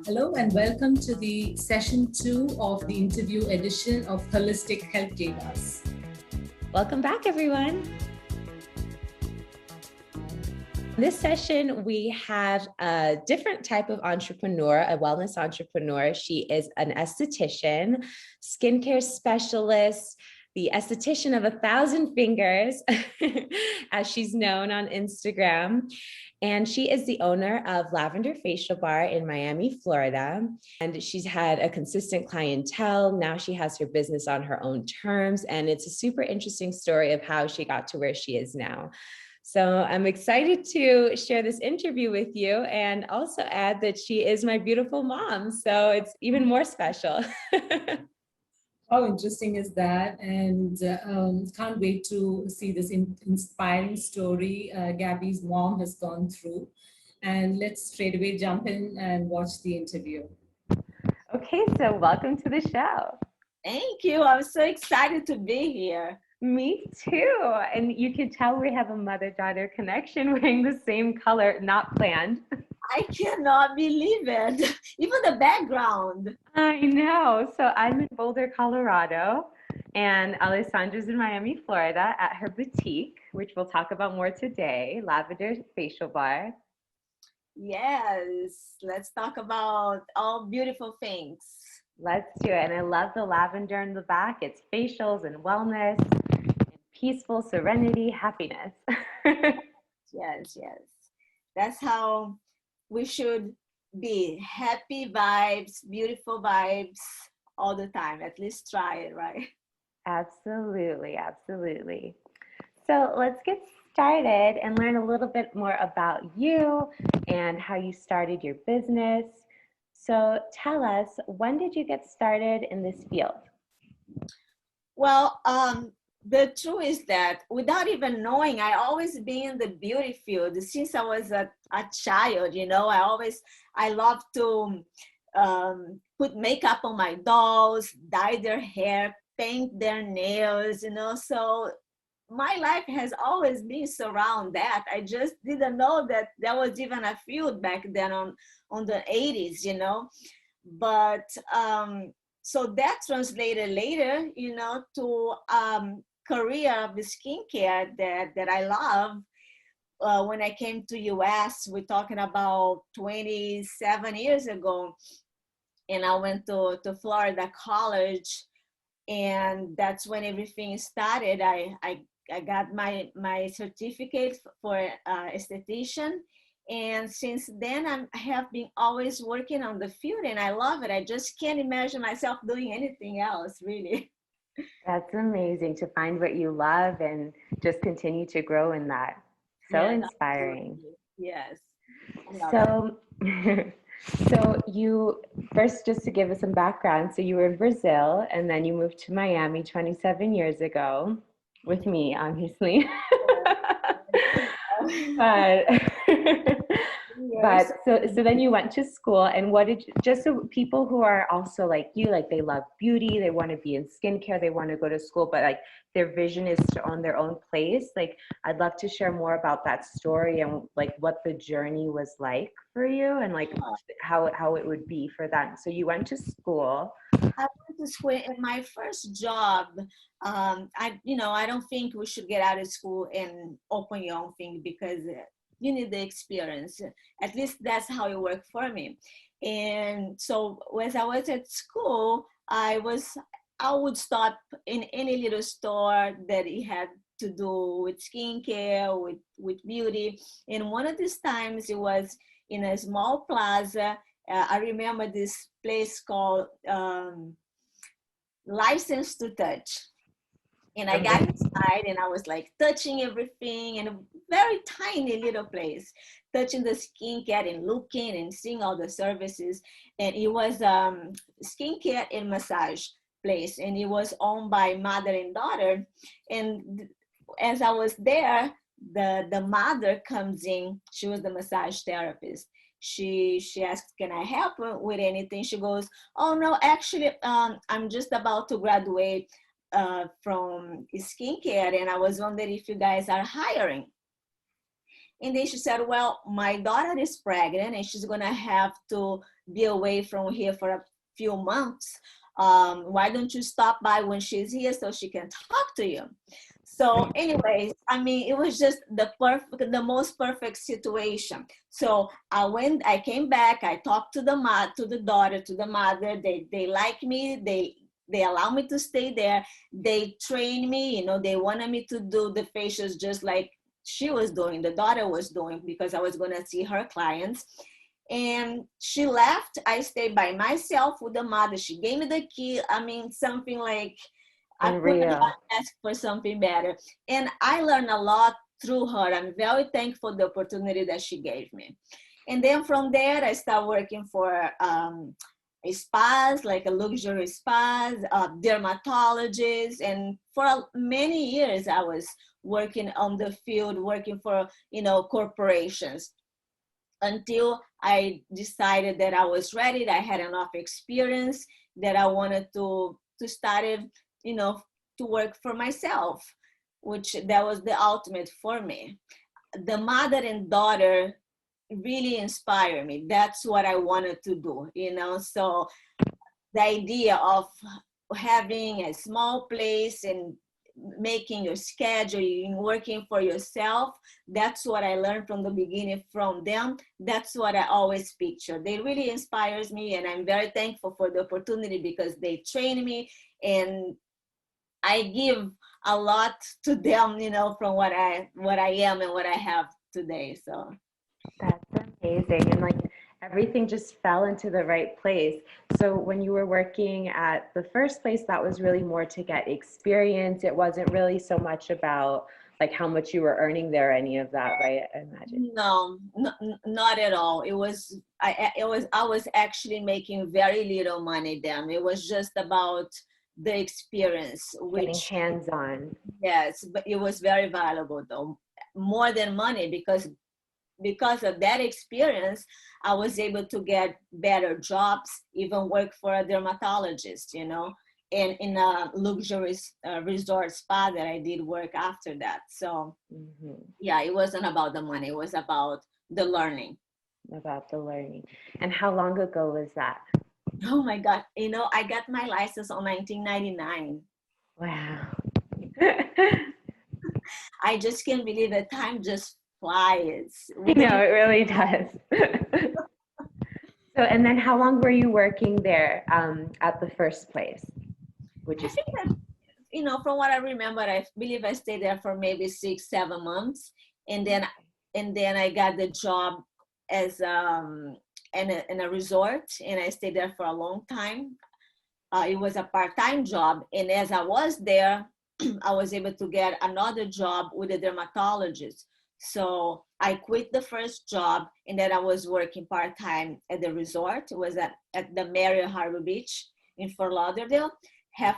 Hello and welcome to the session 2 of the interview edition of Holistic Health Divas. Welcome back, everyone. In this session, we have a different type of entrepreneur, a wellness entrepreneur. She is an esthetician, skincare specialist, the esthetician of 1,000 fingers, as she's known on Instagram. And she is the owner of Lavender Facial Bar in Miami, Florida. And she's had a consistent clientele. Now she has her business on her own terms. And it's a super interesting story of how she got to where she is now. So I'm excited to share this interview with you and also add that she is my beautiful mom. So it's even more special. How interesting is that? And can't wait to see this inspiring story Gabby's mom has gone through. And let's straight away jump in and watch the interview. Okay, so welcome to the show. Thank you. I'm so excited to be here. Me too. And you can tell we have a mother-daughter connection wearing the same color, not planned. I cannot believe it. Even the background. I know. So I'm in Boulder, Colorado, and Alessandra's in Miami, Florida at her boutique, which we'll talk about more today, Lavender Facial Bar. Yes. Let's talk about all beautiful things. Let's do it. And I love the lavender in the back. It's facials and wellness, and peaceful serenity, happiness. Yes. That's how we should be. Happy vibes, beautiful vibes all the time. At least try it, right? Absolutely. So let's get started and learn a little bit more about you and how you started your business. So tell us, when did you get started in this field? Well, the truth is that without even knowing, I always been in the beauty field since I was a child. I love to put makeup on my dolls, dye their hair, paint their nails, so my life has always been surround that. I just didn't know that there was even a field back then on the 80s, but so that translated later, to career of the skincare that I love. When I came to US, we're talking about 27 years ago, and I went to Florida College, and that's when everything started. I got my certificate for esthetician, and since then I have been always working on the field, and I love it. I just can't imagine myself doing anything else, really. That's amazing to find what you love and just continue to grow in that. So yeah, inspiring. Yes. So you first, just to give us some background, so you were in Brazil and then you moved to Miami 27 years ago with me, obviously. But so then you went to school, and what did you, just so people who are also like you, like they love beauty, they want to be in skincare, they want to go to school, but like their vision is to own their own place. Like I'd love to share more about that story and like what the journey was like for you, and like how it would be for them. So you went to school. I went to school, and my first job, I don't think we should get out of school and open your own thing, because you need the experience. At least that's how it worked for me. And so when I was at school, I would stop in any little store that it had to do with skincare, with beauty. And one of these times it was in a small plaza. I remember this place called License to Touch. And I got inside and I was like touching everything, in a very tiny little place, touching the skincare and looking and seeing all the services. And it was skincare and massage place, and it was owned by mother and daughter. And as I was there, the mother comes in. She was the massage therapist. She asked, can I help with anything? She goes, oh no, actually, I'm just about to graduate from skincare, and I was wondering if you guys are hiring. And then she said, well, my daughter is pregnant and she's going to have to be away from here for a few months. Why don't you stop by when she's here so she can talk to you? So anyways, I mean, it was just the most perfect situation. So I came back, I talked to the daughter, to the mother. They like me. They allow me to stay there. They train me, they wanted me to do the facials just like she was doing, the daughter was doing, because I was going to see her clients. And she left. I stayed by myself with the mother. She gave me the key. I mean, something like I couldn't have asked for something better. And I learned a lot through her. I'm very thankful for the opportunity that she gave me. And then from there, I started working for spas, like a luxury spas, dermatologists. And for many years, I was working on the field, working for, corporations, until I decided that I was ready, that I had enough experience, that I wanted to start, to work for myself, which that was the ultimate for me. The mother and daughter really inspired me. That's what I wanted to do, so the idea of having a small place and making your schedule, working for yourself, that's what I learned from the beginning from them. That's what I always picture. They really inspires me, and I'm very thankful for the opportunity because they train me, and I give a lot to them, from what I am and what I have today. So that's amazing. And like everything just fell into the right place. So when you were working at the first place, that was really more to get experience. It wasn't really so much about like how much you were earning there, any of that, right? I imagine. No, not at all. I was actually making very little money then. It was just about the experience, Getting which hands-on. yes, but it was very valuable though, more than money, because of that experience, I was able to get better jobs, even work for a dermatologist, and in a luxury resort spa that I did work after that. So yeah, it wasn't about the money. It was about the learning. About the learning. And how long ago was that? Oh my God. I got my license on 1999. Wow. I just can't believe that time just flies. No, it really does. So, and then how long were you working there at the first place? I think that, from what I remember, I believe I stayed there for maybe 6-7 months. And then I got the job as in a resort, and I stayed there for a long time. It was a part-time job. And as I was there, I was able to get another job with a dermatologist. So I quit the first job, and then I was working part-time at the resort. It was at the Marriott Harbor Beach in Fort Lauderdale. Have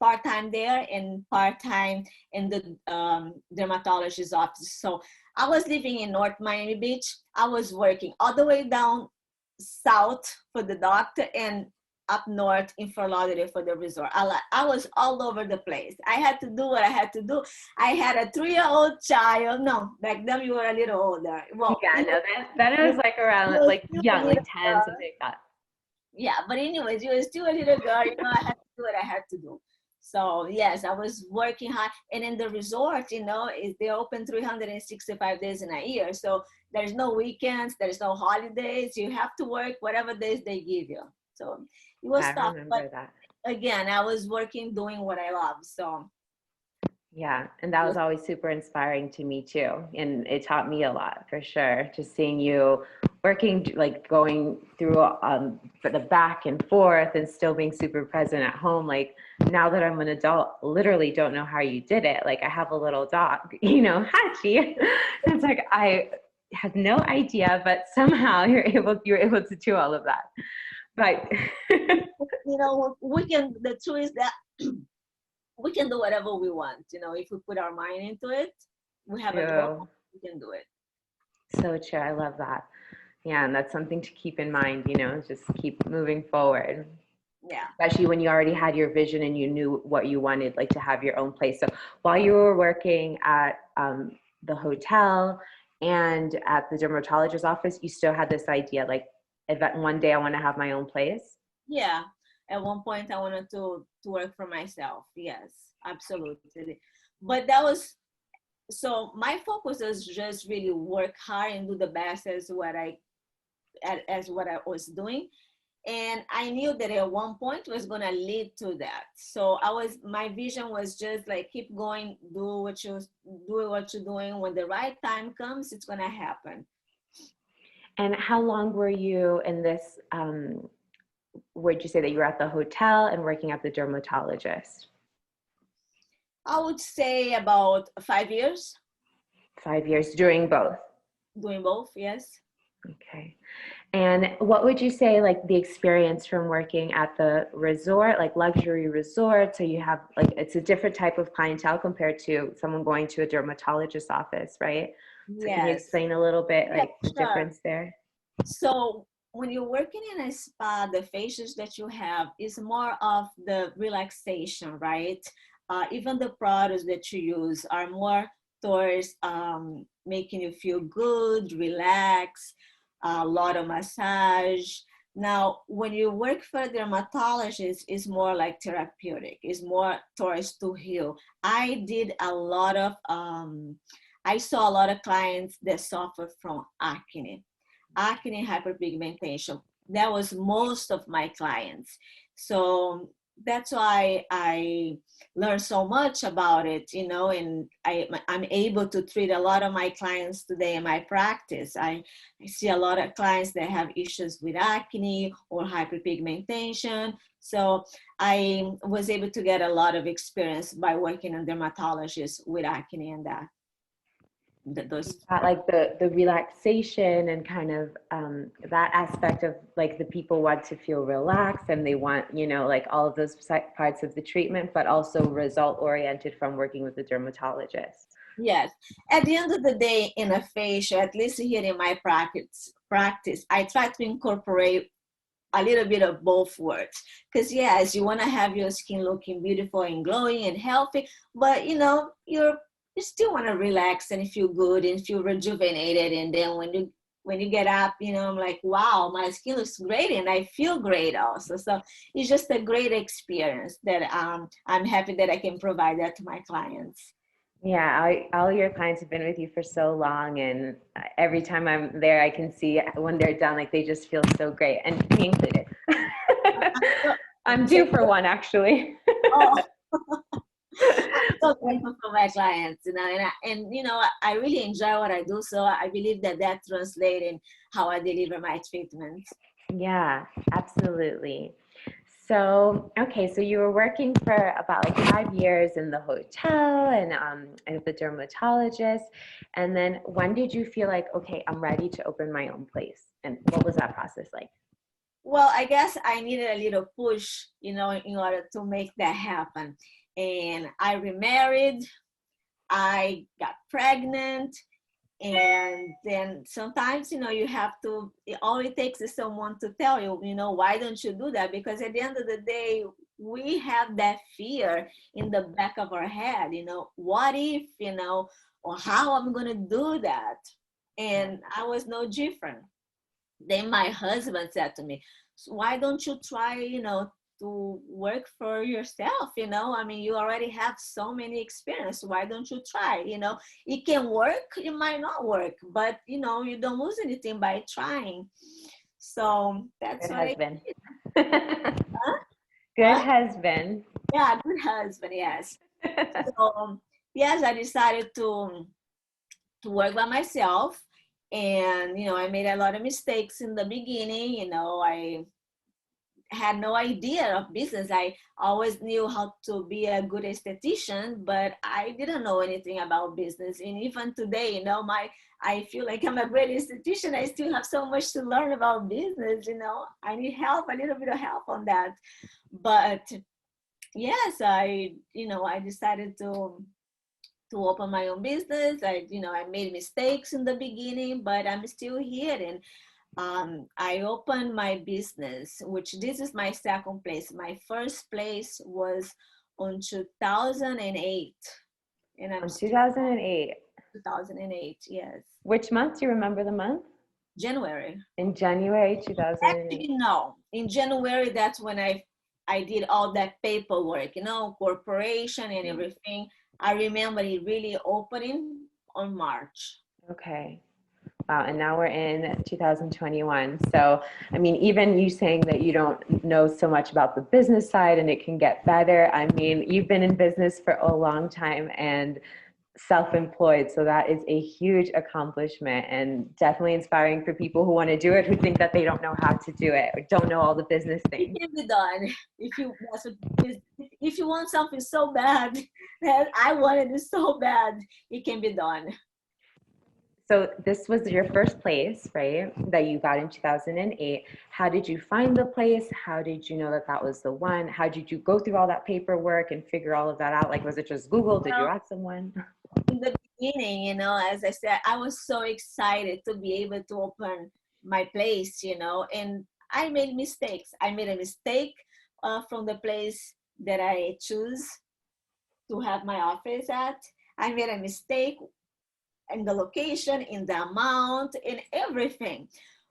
part-time there and part-time in the dermatologist's office. So I was living in North Miami Beach. I was working all the way down south for the doctor and up north in Fort Lauderdale for the resort. I was all over the place. I had to do what I had to do. I had a 3-year-old child. No, back then you were a little older. Well, yeah, no, that was like around like young, like 10, something like that. Yeah, but anyways, you were still a little girl. I had to do what I had to do. So yes, I was working hard. And in the resort, they're open 365 days in a year. So there's no weekends, there's no holidays. You have to work whatever days they give you. So it was tough. But that. Again, I was working, doing what I love. So yeah, and that was always super inspiring to me too. And it taught me a lot for sure. Just seeing you working, like going through for the back and forth and still being super present at home. Like now that I'm an adult, literally don't know how you did it. Like I have a little dog, Hachi. It's like I had no idea, but somehow you're able to do all of that. But the truth is that we can do whatever we want. If we put our mind into it, we have a goal, we can do it. So true. I love that. Yeah, and that's something to keep in mind, just keep moving forward. Yeah. Especially when you already had your vision and you knew what you wanted, like to have your own place. So while you were working at the hotel and at the dermatologist's office, you still had this idea, like, that one day I want to have my own place? Yeah. At one point, I wanted to work for myself. Yes, absolutely. But that was, so my focus is just really work hard and do the best as what I was doing. And I knew that at one point was going to lead to that. So my vision was just like, keep going, do what you're doing. When the right time comes, it's going to happen. And how long were you in this, would you say that you were at the hotel and working at the dermatologist? I would say about 5 years. 5 years doing both? Doing both, yes. Okay. And what would you say, like, the experience from working at the resort, like luxury resort, so you have, like, it's a different type of clientele compared to someone going to a dermatologist's office, right? So can you Yes. explain a little bit, like, the Sure. difference there? So when you're working in a spa, the facials that you have is more of the relaxation, right? Even the products that you use are more towards making you feel good, relax, a lot of massage. Now, when you work for a dermatologist, it's more like therapeutic. It's more towards to heal. I saw a lot of clients that suffer from acne, hyperpigmentation. That was most of my clients. So that's why I learned so much about it, and I'm able to treat a lot of my clients today in my practice. I see a lot of clients that have issues with acne or hyperpigmentation. So I was able to get a lot of experience by working on dermatologists with acne and that. Like the relaxation and kind of that aspect of, like, the people want to feel relaxed and they want, like, all of those parts of the treatment, but also result oriented from working with the dermatologist. Yes. At the end of the day, in a facial, at least here in my practice, I try to incorporate a little bit of both words. Because yes, you want to have your skin looking beautiful and glowing and healthy, but you still want to relax and feel good and feel rejuvenated. And then when you get up, I'm like, wow, my skin looks great and I feel great also. So it's just a great experience that I'm happy that I can provide that to my clients. Yeah, all your clients have been with you for so long, and every time I'm there, I can see when they're done, like, they just feel so great, and me included. I'm due for one, actually. Oh. I'm so grateful for my clients, I really enjoy what I do. So I believe that translates in how I deliver my treatments. Yeah, absolutely. So, okay, so you were working for about like 5 years in the hotel and as the dermatologist. And then when did you feel like, okay, I'm ready to open my own place? And what was that process like? Well, I guess I needed a little push, in order to make that happen. And I remarried, I got pregnant, and then sometimes, you have to, all it takes is someone to tell you, why don't you do that? Because at the end of the day, we have that fear in the back of our head, what if, or how I'm going to do that? And I was no different. Then my husband said to me, so why don't you try, to work for yourself? I mean, you already have so many experience. Why don't you try? It can work, it might not work, but you don't lose anything by trying. So that's Good what husband. Huh? Good What? husband. Yeah, good husband, yes. So yes, I decided to work by myself. And I made a lot of mistakes in the beginning. I had no idea of business. I always knew how to be a good esthetician, but I didn't know anything about business. And even today, I feel like I'm a great esthetician. I still have so much to learn about business. I need help, a little bit of help on that. But yes, I decided to open my own business. I made mistakes in the beginning, but I'm still here. And I opened my business, which this is my second place. My first place was on 2008. And I'm In 2008. 2008, yes. Which month? Do you remember the month? January. In January 2008. Actually, no. In January, that's when I did all that paperwork, corporation and everything. I remember it really opening on March. Okay. Wow. And now we're in 2021. So, I mean, even you saying that you don't know so much about the business side and it can get better. I mean, you've been in business for a long time and self-employed. So that is a huge accomplishment and definitely inspiring for people who want to do it, who think that they don't know how to do it or don't know all the business things. It can be done if you want something so bad that I wanted it so bad, it can be done. So this was your first place, right, that you got in 2008. How did you find the place? How did you know that that was the one? How did you go through all that paperwork and figure all of that out? Like, was it just Google? Did you ask someone? In the beginning, as I said, I was so excited to be able to open my place, and I made mistakes. I made a mistake from the place that I choose to have my office at. I made a mistake in the location, in the amount, in everything.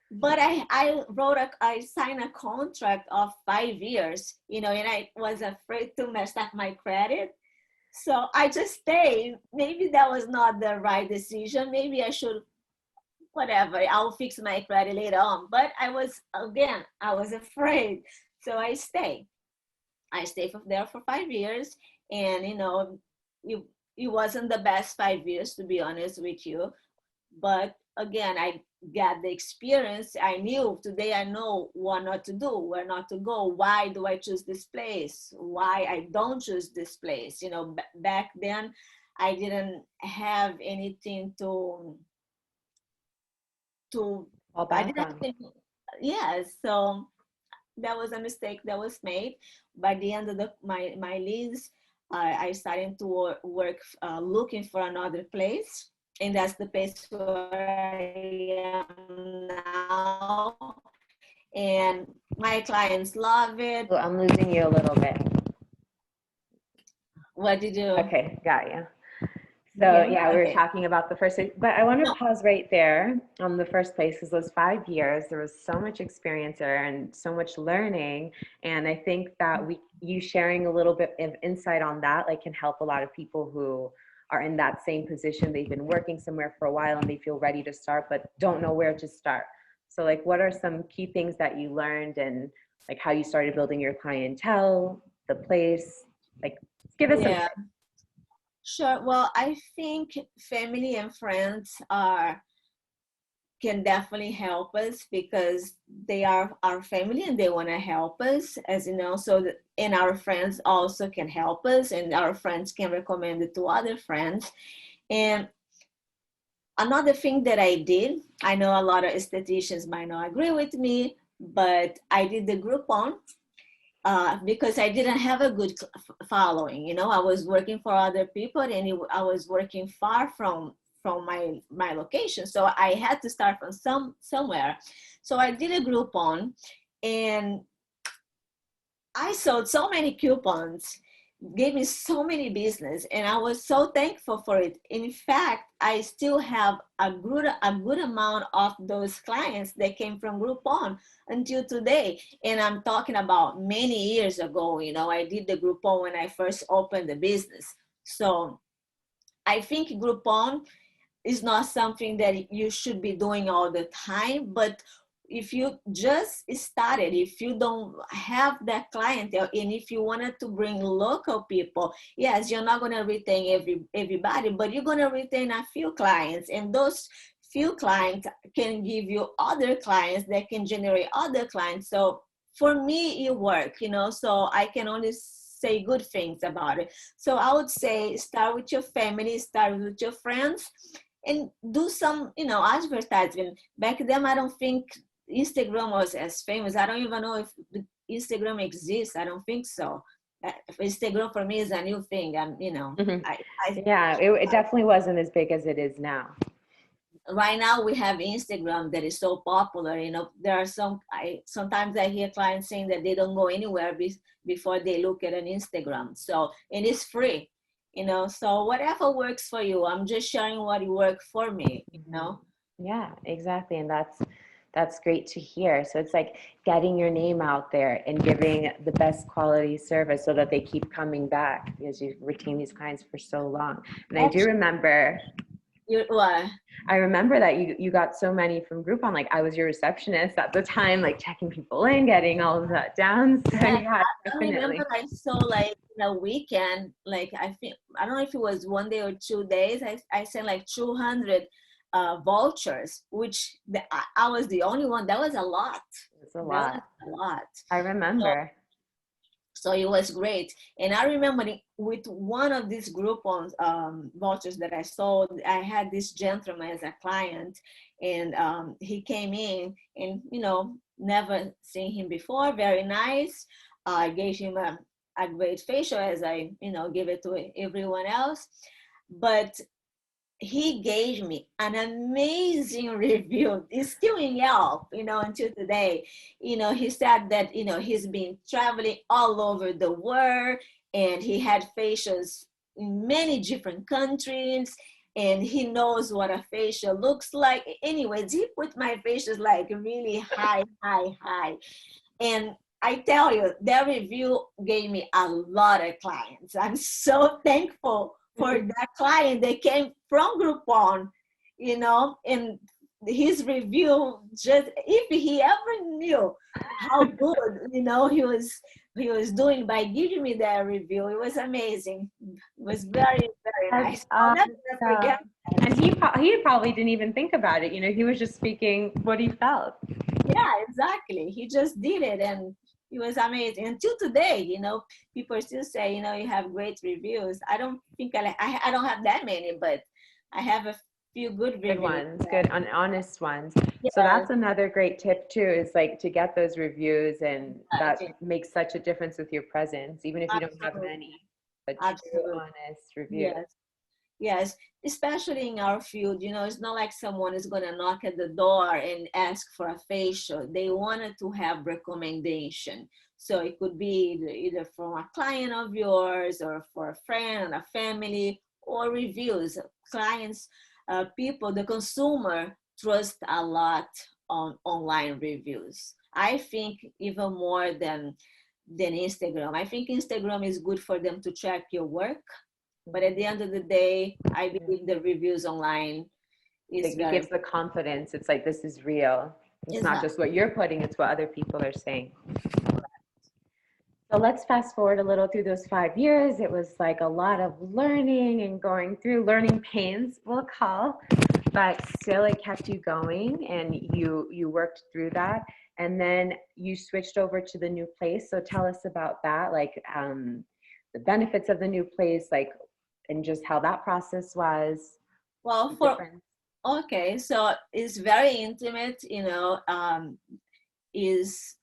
But I signed a contract of 5 years, and I was afraid to mess up my credit. So I just stayed. Maybe that was not the right decision. Maybe I should, whatever, I'll fix my credit later on. But I was afraid. So I stayed. I stayed there for 5 years. And, it wasn't the best 5 years, to be honest with you. But again, I got the experience. I knew today, I know what not to do, where not to go. Why do I choose this place? Why I don't choose this place? Back then, I didn't have anything to All back on. Yes. So that was a mistake that was made. By the end of my lease, I started to work looking for another place. And that's the place where I am now. And my clients love it. Well, I'm losing you a little bit. What did you? Okay, got you. So yeah, we were talking about the first, but I want to pause right there on the first place because those 5 years, there was so much experience there and so much learning. And I think that you sharing a little bit of insight on that, like, can help a lot of people who are in that same position. They've been working somewhere for a while and they feel ready to start, but don't know where to start. So like, what are some key things that you learned and like how you started building your clientele, the place, like give us some. Sure. Well, I think family and friends can definitely help us because they are our family and they want to help us, as you know. And our friends also can help us, and our friends can recommend it to other friends. And another thing that I did, I know a lot of estheticians might not agree with me, but I did the Groupon. Because I didn't have a good following, I was working for other people and I was working far from my location. So I had to start from somewhere. So I did a Groupon and I sold so many coupons, gave me so many business, and I was so thankful for it. In fact, I still have a good amount of those clients that came from Groupon until today. And I'm talking about many years ago. I did the Groupon when I first opened the business. So I think Groupon is not something that you should be doing all the time, but if you just started, if you don't have that clientele, and if you wanted to bring local people, yes, you're not going to retain everybody, but you're going to retain a few clients, and those few clients can give you other clients that can generate other clients. So for me, it worked, so I can only say good things about it. So I would say start with your family, start with your friends, and do some, advertisement. Back then, I don't think Instagram was as famous. I don't even know if Instagram exists. I don't think so. Instagram for me is a new thing. It definitely wasn't as big as it is now. Right now we have Instagram that is so popular. There are sometimes I hear clients saying that they don't go anywhere before they look at an Instagram. So, and it's free. So whatever works for you, I'm just sharing what worked for me. Yeah, exactly. And that's great to hear. So it's like getting your name out there and giving the best quality service so that they keep coming back because you retain these clients for so long. And I do Actually, remember, what? I remember that you got so many from Groupon. Like I was your receptionist at the time, like checking people in, getting all of that down. So Yeah, yeah, I remember definitely. I saw like in a weekend, like I don't know if it was 1 day or 2 days. I sent like 200 vouchers, which I was the only one. That was a lot. It's a That was lot. a lot. I So, remember. so it was great. And I remember with one of these Groupon vouchers that I sold, I had this gentleman as a client, and he came in and, never seen him before, very nice. I gave him a great facial as I, give it to everyone else. But he gave me an amazing review. It's still in Yelp, until today. He said that, he's been traveling all over the world and he had facials in many different countries and he knows what a facial looks like. Anyways, he put my facials like really high, high, high. And I tell you, that review gave me a lot of clients. I'm so thankful for that client that came from Groupon, and his review, just if he ever knew how good, he was doing by giving me that review, it was amazing. It was very, very That's nice. I'll never awesome. forget that. And he probably didn't even think about it. He was just speaking what he felt. Yeah, exactly. He just did it and it was amazing. Until today, people still say, you have great reviews. I don't think I don't have that many, but I have a few good Good reviews. ones, good honest ones. So Yes, that's another great tip too, is like to get those reviews, and that makes such a difference with your presence, even if you don't have absolutely, many, but true, absolutely. honest reviews. Yes, yes. Especially in our field, it's not like someone is gonna knock at the door and ask for a facial. They wanted to have recommendation. So it could be either from a client of yours or for a friend, a family, or reviews. Clients, people, the consumer trust a lot on online reviews. I think even more than Instagram. I think Instagram is good for them to track your work, but at the end of the day, I believe the reviews online is It very gives the confidence. It's like, this is real. It's not exactly. just what you're putting, it's what other people are saying. So let's fast forward a little through those 5 years. It was like a lot of learning and going through learning pains, we'll call, but still it kept you going and you worked through that. And then you switched over to the new place. So tell us about that, like the benefits of the new place, like, and just how that process was. Well, Different. okay, so it's very intimate, is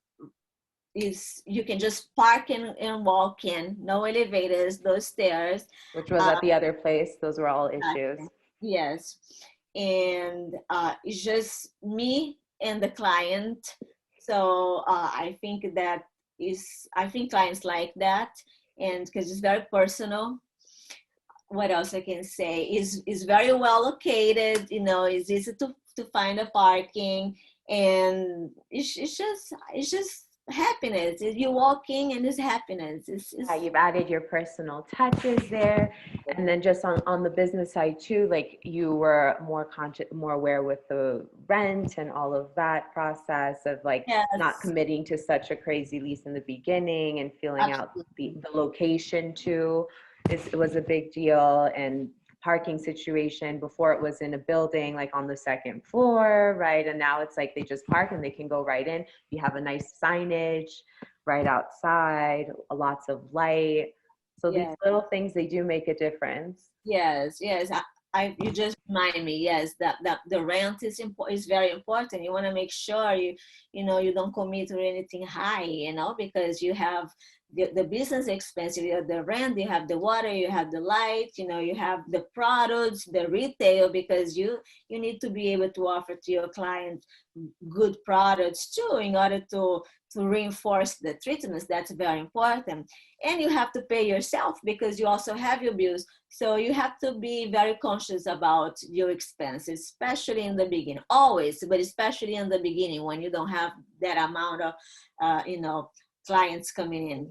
you can just park and walk in, no elevators, those stairs. Which was Uh, at the other place. Those were all issues. yes, and it's just me and the client. So I think clients like that, and because it's very personal. What else I can say is very well located. It's easy to find a parking, and it's just happiness. You walking and it's happiness. It's Yeah, you've added your personal touches there. And then just on the business side too, like you were more conscious, more aware with the rent and all of that process of like not yes, committing to such a crazy lease in the beginning and feeling out absolutely. the location too. It was a big deal. And parking situation before, it was in a building like on the second floor, right? And now it's like they just park and they can go right in. You have a nice signage right outside, lots of light. So these Yes. little things, they do make a difference. Yes, yes. You just remind me. Yes, that the rent is very important. You want to make sure you don't commit to anything high, because you have the business expenses, you have the rent, you have the water, you have the light, you have the products, the retail, because you need to be able to offer to your clients good products too, in order to reinforce the treatments. That's very important. And you have to pay yourself because you also have your bills. So you have to be very conscious about your expenses, especially in the beginning, always, but especially in the beginning when you don't have that amount of, clients coming in.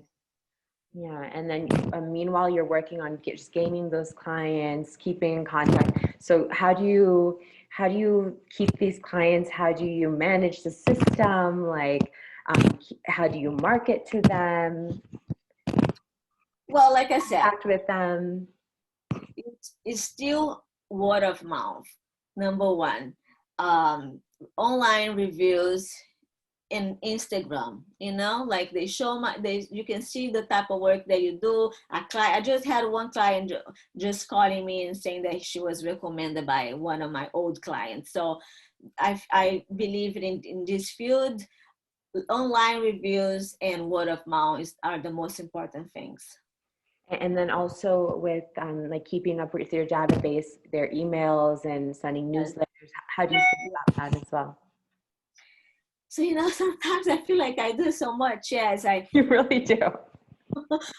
Yeah, and then meanwhile, you're working on just gaining those clients, keeping in contact. So how do you keep these clients? How do you manage the system? Like, how do you market to them? Well, like I said, Act with them. it's still word of mouth. Number one, online reviews in Instagram, like you can see the type of work that you do. I just had one client just calling me and saying that she was recommended by one of my old clients. So I believe in this field, online reviews and word of mouth are the most important things. And then also with like keeping up with your database, their emails and sending newsletters. How do you think about that as well? So, sometimes I feel like I do so much. Yes, You really do.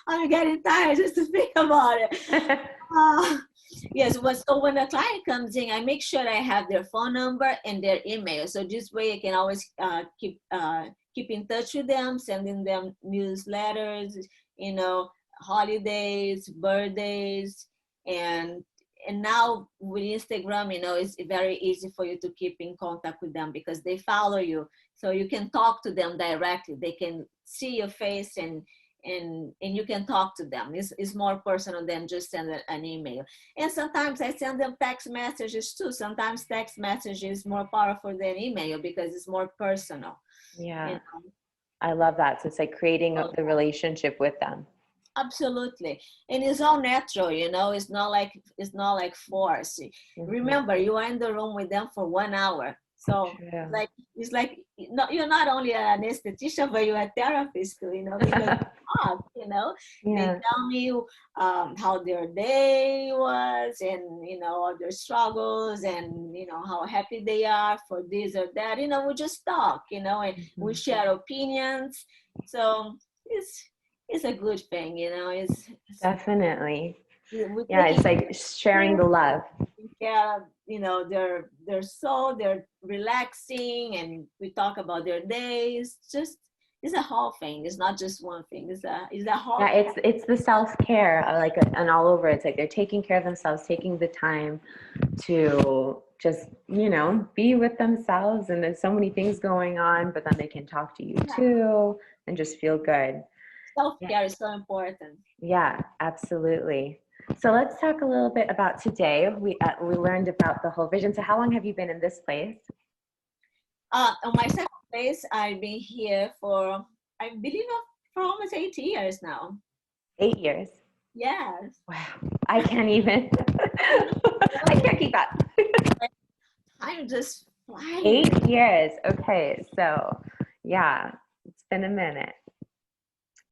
I'm getting tired just to think about it. Yes, so when a client comes in, I make sure I have their phone number and their email. So this way I can always keep in touch with them, sending them newsletters, holidays, birthdays, and now with Instagram, it's very easy for you to keep in contact with them because they follow you. So you can talk to them directly. They can see your face and you can talk to them. It's more personal than just send an email. And sometimes I send them text messages too. Sometimes text message is more powerful than email because it's more personal. Yeah, I love that. So it's like creating the relationship with them. Absolutely. And it's all natural, it's not like force. Mm-hmm. Remember, you are in the room with them for 1 hour. So it's like you're not only an esthetician, but you're a therapist too, because they tell me how their day was and, all their struggles and, how happy they are for this or that. We just talk, and we share opinions. So it's a good thing, it's definitely. It's like sharing the love. Yeah, they're soul, they're relaxing, and we talk about their days. It's a whole thing. It's not just one thing. It's a whole. Yeah, it's the self-care, and all over. It's like they're taking care of themselves, taking the time to just be with themselves. And there's so many things going on, but then they can talk to you too and just feel good. Self-care is so important. Yeah, absolutely. So let's talk a little bit about today. We learned about the whole vision. So how long have you been in this place? On my second place, I've been here for, I believe, for almost 8 years now. 8 years? Yes. Wow, I can't even. I can't keep up. I'm just flying. 8 years. Okay, so yeah, it's been a minute.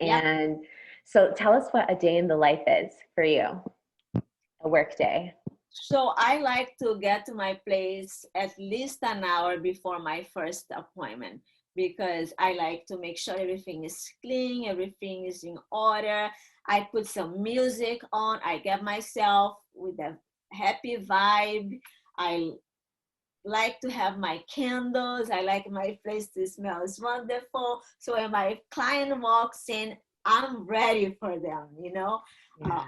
And so tell us what a day in the life is for you, a work day. So I like to get to my place at least an hour before my first appointment because I like to make sure everything is clean, everything is in order. I put some music on. I get myself with a happy vibe. I like to have my candles. I like my place to smell. It's wonderful. So when my client walks in, I'm ready for them,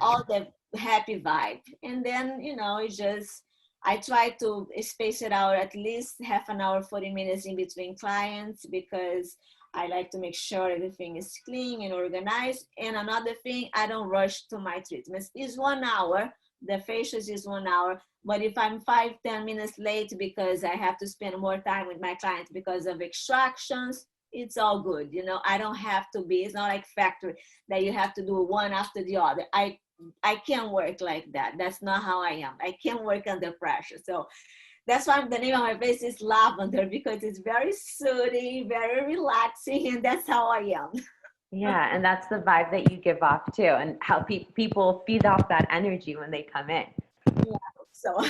all the happy vibe. And then, it's just, I try to space it out at least half an hour, 40 minutes in between clients because I like to make sure everything is clean and organized. And another thing, I don't rush to my treatments. It's 1 hour. The facials is 1 hour. But if I'm 5-10 minutes late because I have to spend more time with my clients because of extractions, it's all good. I don't have to be, it's not like factory that you have to do one after the other. I can't work like that. That's not how I am. I can't work under pressure. So that's why the name of my place is Lavender because it's very soothing, very relaxing, and that's how I am. Yeah, and that's the vibe that you give off too, and how people feed off that energy when they come in. Yeah, so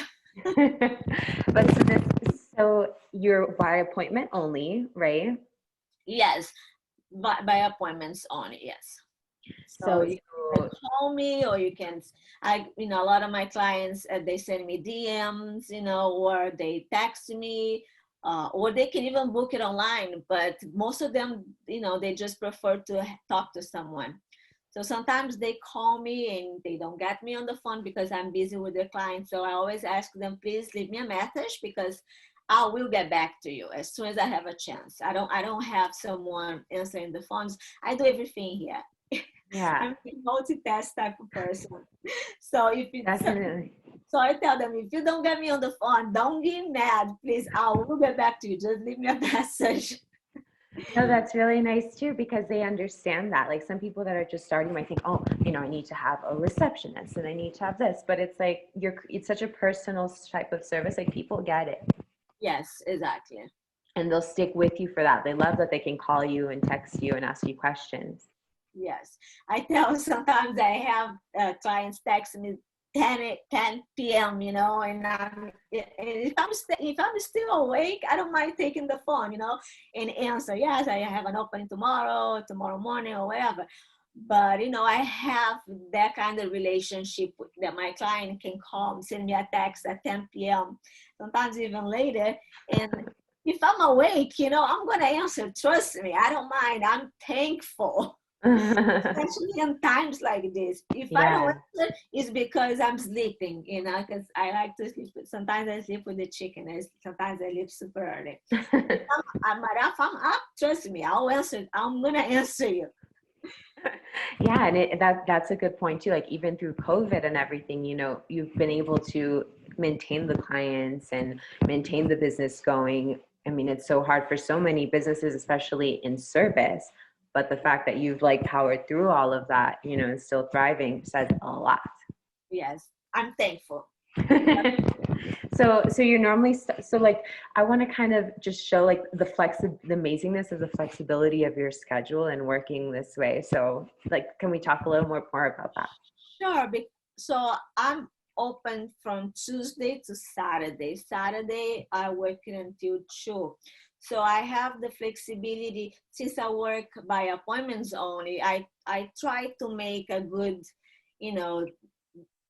But so you're by appointment only, right? yes, by appointments only, yes. So So you can call me, or you can, a lot of my clients, they send me DMs, or they text me, or they can even book it online. But most of them, they just prefer to talk to someone. So sometimes they call me and they don't get me on the phone because I'm busy with their clients. So I always ask them, please leave me a message, because I will get back to you as soon as I have a chance. I don't have someone answering the phones. I do everything here. yeah, I'm a multitask type of person. So definitely. so I tell them, if you don't get me on the phone, don't get mad, please. I will get back to you. Just leave me a message. No, that's really nice too, because they understand that. Like some people that are just starting might think, oh, I need to have a receptionist and I need to have this, but it's like it's such a personal type of service. Like people get it Yes, exactly. and they'll stick with you for that. They love that they can call you and text you and ask you questions. Yes. I tell sometimes I have clients text me 10 p.m., and if I'm still awake, I don't mind taking the phone, and answer, yes, I have an opening tomorrow morning, or whatever. But, I have that kind of relationship that my client can call, send me a text at 10 p.m., sometimes even later. And if I'm awake, I'm going to answer. Trust me, I don't mind. I'm thankful. Especially in times like this. If I don't Yeah. answer, it's because I'm sleeping, because I like to sleep. Sometimes I sleep with the chicken. Sometimes I sleep super early. But if I'm up, trust me, I'll answer. I'm going to answer you. Yeah, and that's a good point too. Like even through COVID and everything, you've been able to maintain the clients and maintain the business going. I mean, it's so hard for so many businesses, especially in service. But the fact that you've like powered through all of that, and still thriving says a lot. Yes, I'm thankful. So you're normally so like I want to kind of just show like the amazingness of the flexibility of your schedule and working this way. So like, can we talk a little more about that? Sure. So I'm open from Tuesday to Saturday. Saturday, I work until 2. So I have the flexibility. Since I work by appointments only, I try to make a good,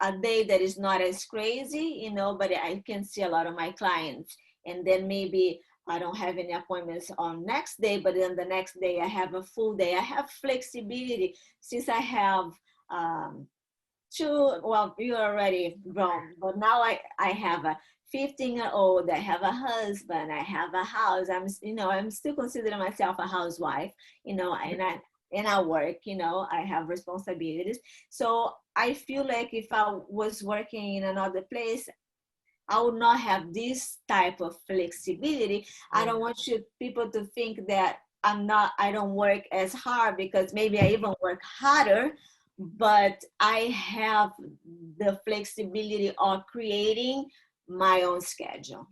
a day that is not as crazy, but I can see a lot of my clients. And then maybe I don't have any appointments on next day, but then the next day I have a full day. I have flexibility since I have well, you're already grown, but now I have a 15-year-old, I have a husband, I have a house. I'm still considering myself a housewife, and I work, I have responsibilities. So I feel like if I was working in another place, I would not have this type of flexibility. I don't want people to think that I don't work as hard, because maybe I even work harder, but I have the flexibility of creating my own schedule.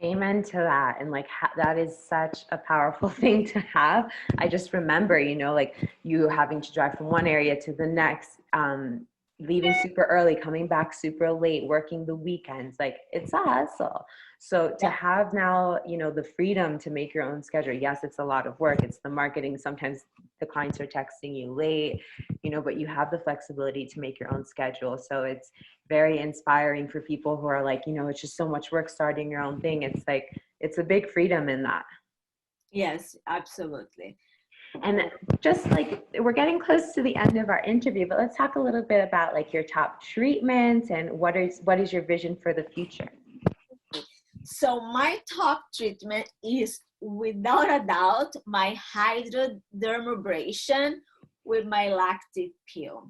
Amen to that. And like that is such a powerful thing to have. I just remember, like you having to drive from one area to the next, leaving super early, coming back super late, working the weekends, like it's a hustle. So to have now, the freedom to make your own schedule. Yes, it's a lot of work. It's the marketing. Sometimes the clients are texting you late, but you have the flexibility to make your own schedule. So it's very inspiring for people who are like, it's just so much work starting your own thing. It's like, it's a big freedom in that. Yes, absolutely. And just like we're getting close to the end of our interview, but let's talk a little bit about like your top treatments and what is your vision for the future? So my top treatment is without a doubt my hydrodermabrasion with my lactic peel.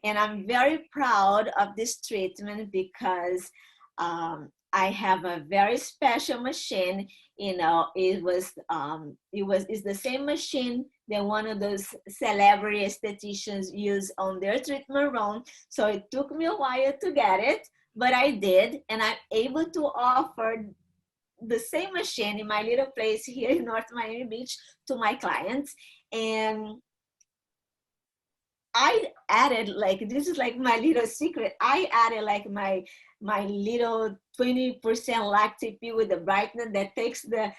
And I'm very proud of this treatment because I have a very special machine. It's the same machine that one of those celebrity estheticians use on their treatment room. So it took me a while to get it, but I did, and I'm able to offer the same machine in my little place here in North Miami Beach to my clients. And I added, like, this is like my little secret. I added like my little 20% lactic peel with the brightener that takes the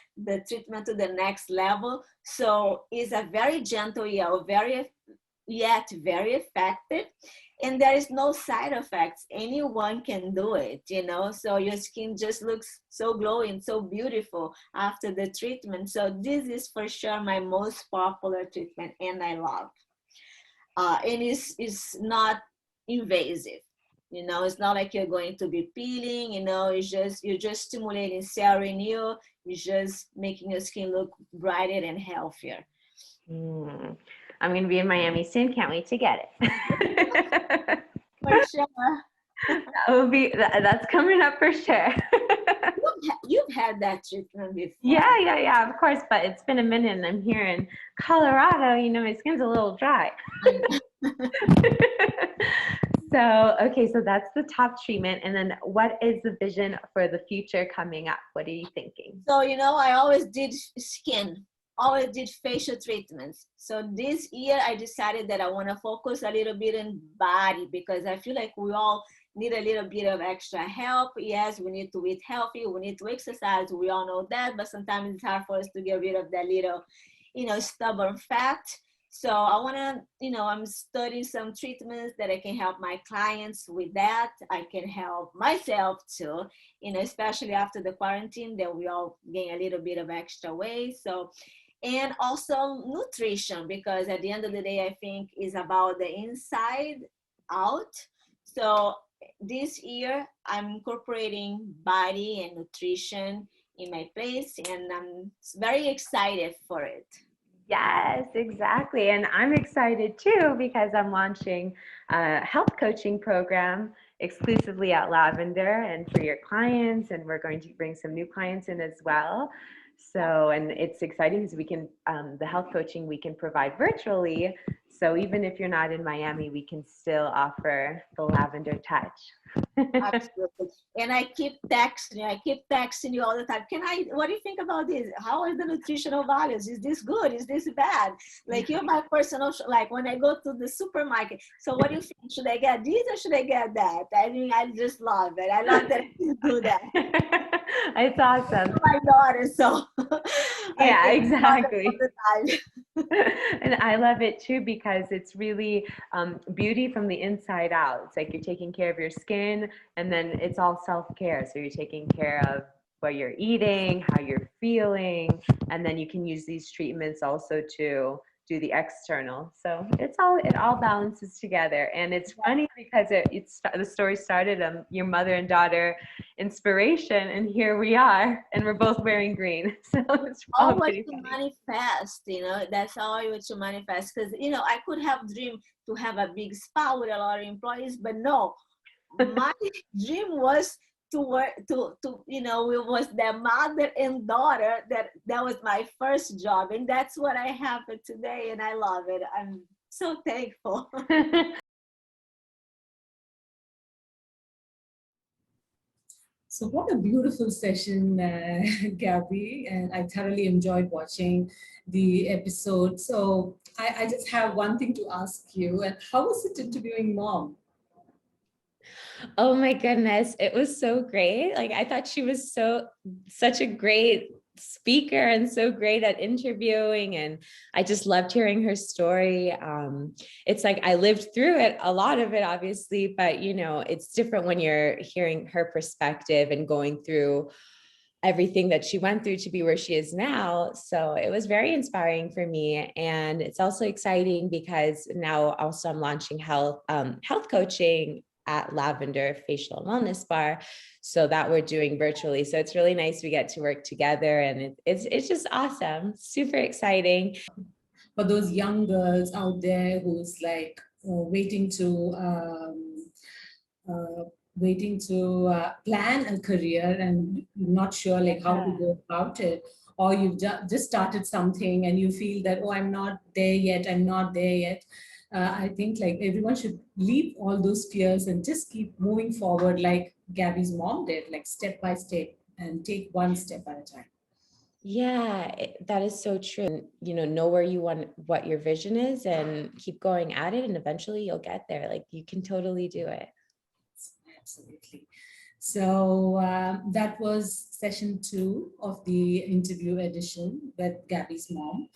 treatment to the next level. So it's a very gentle yet very effective, and there is no side effects. Anyone can do it, you know, so your skin just looks so glowing, so beautiful after the treatment. So this is for sure my most popular treatment, and I love. And it's not invasive, you know, it's not like you're going to be peeling, you know, it's just, you're just stimulating cell renewal, you're just making your skin look brighter and healthier. I'm going to be in Miami soon. Can't wait to get it. For sure. That's coming up for sure. You've had that treatment before. Yeah, of course. But it's been a minute and I'm here in Colorado. You know, my skin's a little dry. So that's the top treatment. And then what is the vision for the future coming up? What are you thinking? So, you know, I always did skin, always did facial treatments. So this year I decided that I want to focus a little bit on body, because I feel like we all need a little bit of extra help. Yes, we need to eat healthy, we need to exercise, we all know that, but sometimes it's hard for us to get rid of that little, you know, stubborn fat. So I want to, you know, I'm studying some treatments that I can help my clients with that. I can help myself too, you know, especially after the quarantine that we all gain a little bit of extra weight. So, and also nutrition, because at the end of the day, I think is about the inside out. So this year I'm incorporating body and nutrition in my place, and I'm very excited for it. Yes, exactly. And I'm excited too because I'm launching a health coaching program exclusively at Lavender and for your clients. And we're going to bring some new clients in as well. So, and it's exciting because we can, the health coaching we can provide virtually. So even if you're not in Miami, we can still offer the Lavender touch. Absolutely. And I keep texting you all the time. What do you think about this? How are the nutritional values? Is this good? Is this bad? Like, you're my personal, like when I go to the supermarket. So what do you think? Should I get this or should I get that? I mean, I just love it. I love that you do that. It's awesome. My daughter, so yeah, exactly. All the time. And I love it too because it's really beauty from the inside out. It's like you're taking care of your skin, and then it's all self-care. So you're taking care of what you're eating, how you're feeling, and then you can use these treatments also to do the external. So it all balances together. And it's funny because the story started your mother and daughter inspiration, and here we are, and we're both wearing green. So it's always to manifest, you know, that's always to manifest. Because, you know, I could have dreamed to have a big spa with a lot of employees, but no, my dream was to work to you know, it was the mother and daughter, that was my first job, and that's what I have today, and I love it. I'm so thankful. So what a beautiful session, Gabby, and I thoroughly enjoyed watching the episode. So I just have one thing to ask you, and how was it interviewing Mom? Oh my goodness, it was so great. Like, I thought she was such a great speaker and so great at interviewing, and I just loved hearing her story. It's like I lived through it, a lot of it obviously, but you know, it's different when you're hearing her perspective and going through everything that she went through to be where she is now. So it was very inspiring for me. And it's also exciting because now also I'm launching health coaching at Lavender Facial and Wellness Bar, so that we're doing virtually. So it's really nice we get to work together, and it's just awesome, super exciting. For those young girls out there who's like waiting to plan a career and not sure like how to go about it, or you've just started something and you feel that, oh, I'm not there yet. I think like everyone should leave all those fears and just keep moving forward like Gabby's mom did, like step by step, and take one step at a time. Yeah, that is so true. And, know where you want, what your vision is, and keep going at it. And eventually you'll get there. Like, you can totally do it. Absolutely. So that was session 2 of the interview edition with Gabby's mom.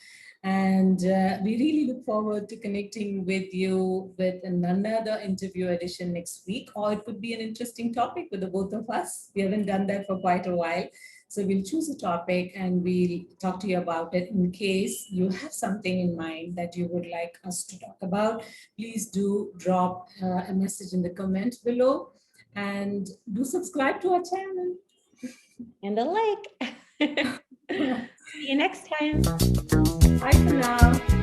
And we really look forward to connecting with you with another interview edition next week, or it could be an interesting topic with the both of us. We haven't done that for quite a while. So we'll choose a topic and we'll talk to you about it. In case you have something in mind that you would like us to talk about, please do drop a message in the comment below, and do subscribe to our channel. And a like. See you next time. Bye for now.